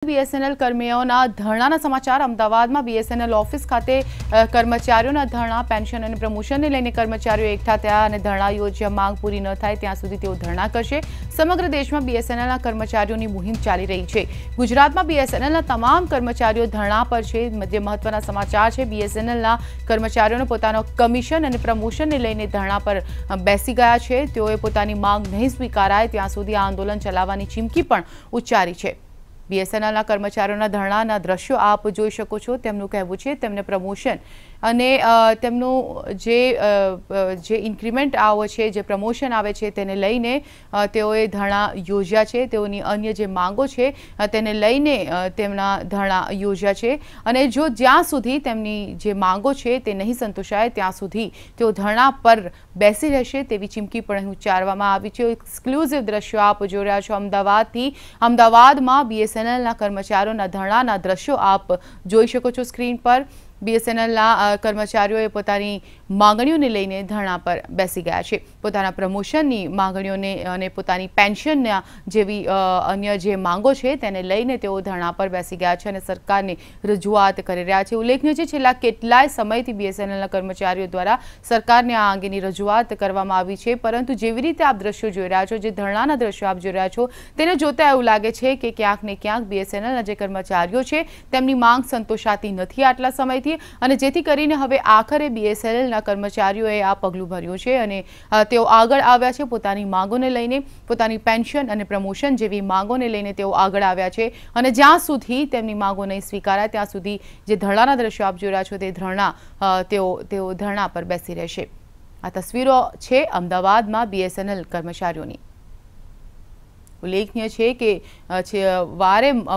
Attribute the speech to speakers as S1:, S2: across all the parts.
S1: BSNL कर्मीओना धरणाना समाचार अमदावादમાં BSNL office ખાતે કર્મચારીઓના ધરણા પેન્શન અને પ્રમોશનને લઈને કર્મચારીઓ એકઠા થયા અને ધરણા યોજ્યા માંગ પૂરી ન થાય ત્યાં સુધી તેઓ ધરણા કરશે। સમગ્ર દેશમાં બીએસએનએલના કર્મચારીઓની મુહિમ ચાલી રહી છે। ગુજરાતમાં બીએસએનએલના તમામ કર્મચારીઓ ધરણા પર છે। જે મહત્વના સમાચાર છે, બીએસએનએલના કર્મચારીઓને પોતાનો કમિશન અને પ્રમોશનને લઈને ધરણા પર બેસી ગયા છે। તેઓએ પોતાની માંગ નહીં સ્વીકારાય ત્યાં સુધી આંદોલન ચલાવવાની ચીમકી પણ ઉચ્ચારી છે। बीएसएनएलના કર્મચારીઓના ધરણાના દ્રશ્યો આપ જોઈ શકો છો। તેમનું કહેવું છે તેમને પ્રમોશન અને તેમનું જે ઇન્ક્રીમેન્ટ આવે છે, જે પ્રમોશન આવે છે તેને લઈને તેઓએ ધરણા યોજ્યા છે। તેઓની અન્ય જે માંગો છે તેને લઈને તેમના ધરણા યોજ્યા છે અને જો જ્યાં સુધી તેમની જે માંગો છે તે નહીં સંતોષાય ત્યાં સુધી તેઓ ધરણા પર બેસી રહેશે તેવી ચીમકી પણ ઉચ્ચારવામાં આવી છે। એક્સક્લુઝિવ દ્રશ્યો આપ જોઈ રહ્યા છો અમદાવાદથી। અમદાવાદમાં બીએસએનએલના કર્મચારીઓના ધરણાના દ્રશ્યો આપ જોઈ શકો છો સ્ક્રીન પર। बीएसएनएलના કર્મચારીઓએ પોતાની માંગણીઓને લઈને ધરણા પર બેસી ગયા છે। પોતાના પ્રમોશનની માંગણીઓને અને પોતાની પેન્શનના જેવી અન્ય જે માંગો છે તેને લઈને તેઓ ધરણા પર બેસી ગયા છે અને સરકારને રજૂઆત કરી રહ્યા છે। ઉલ્લેખનીય છે છેલ્લા કેટલાય સમયથી બીએસએનએલના કર્મચારીઓ દ્વારા સરકારને આ અંગેની રજૂઆત કરવામાં આવી છે, પરંતુ જેવી રીતે આપ દ્રશ્યો જોઈ રહ્યા છો, જે ધરણાના દ્રશ્યો આપ જોઈ રહ્યા છો, તેને જોતા એવું લાગે છે કે ક્યાંક ને ક્યાંક બીએસએનએલના જે કર્મચારીઓ છે તેમની માંગ સંતોષાતી નથી આટલા સમયથી અને જેથી કરીને હવે આખરે બીએસએનએલના કર્મચારીઓએ આ પગલું ભર્યું છે અને તેઓ આગળ આવ્યા છે। પોતાની માંગોને લઈને, પોતાની પેન્શન અને પ્રમોશન જેવી માંગોને લઈને તેઓ આગળ આવ્યા છે અને જ્યાં સુધી તેમની માંગો નહીં સ્વીકારાય ત્યાં સુધી જે ધરણાના દ્રશ્યો આપ જોઈ રહ્યા છો તે તેઓ ધરણા પર બેસી રહેશે। આ તસવીરો છે અમદાવાદમાં બીએસએનએલ કર્મચારીઓની। ઉલ્લેખનીય છે કે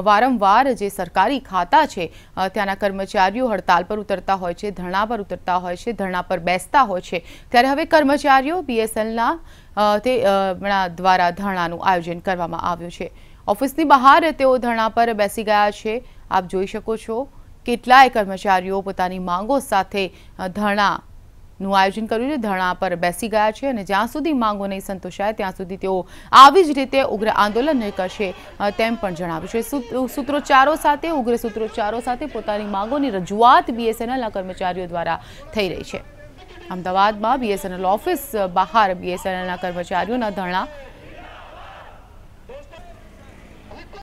S1: વારંવાર જે સરકારી ખાતા છે ત્યાંના કર્મચારીઓ હડતાલ પર ઉતરતા હોય છે, ધરણા પર ઉતરતા હોય છે, ધરણા પર બેસતા હોય છે, ત્યારે હવે કર્મચારીઓ બીએસએનએલના દ્વારા ધરણાનું આયોજન કરવામાં આવ્યું છે। ઓફિસની બહાર તેઓ ધરણા પર બેસી ગયા છે। આપ જોઈ શકો છો કેટલાય કર્મચારીઓ પોતાની માંગો સાથે ધરણાનું આયોજન કર્યું છે, ધરણા પર બેસી ગયા છે અને જ્યાં સુધી માંગો નહીં સંતોષાય ત્યાં સુધી તેઓ આવી જ રીતે ઉગ્ર આંદોલન કરશે તેમ પણ જણાવ્યું છે। સૂત્રોચ્ચારો સાથે, ઉગ્ર સૂત્રોચ્ચારો સાથે પોતાની માંગોની રજૂઆત બીએસએનએલના કર્મચારીઓ દ્વારા થઈ રહી છે। અમદાવાદમાં બીએસએનએલ ઓફિસ બહાર બીએસએનએલના કર્મચારીઓના ધરણા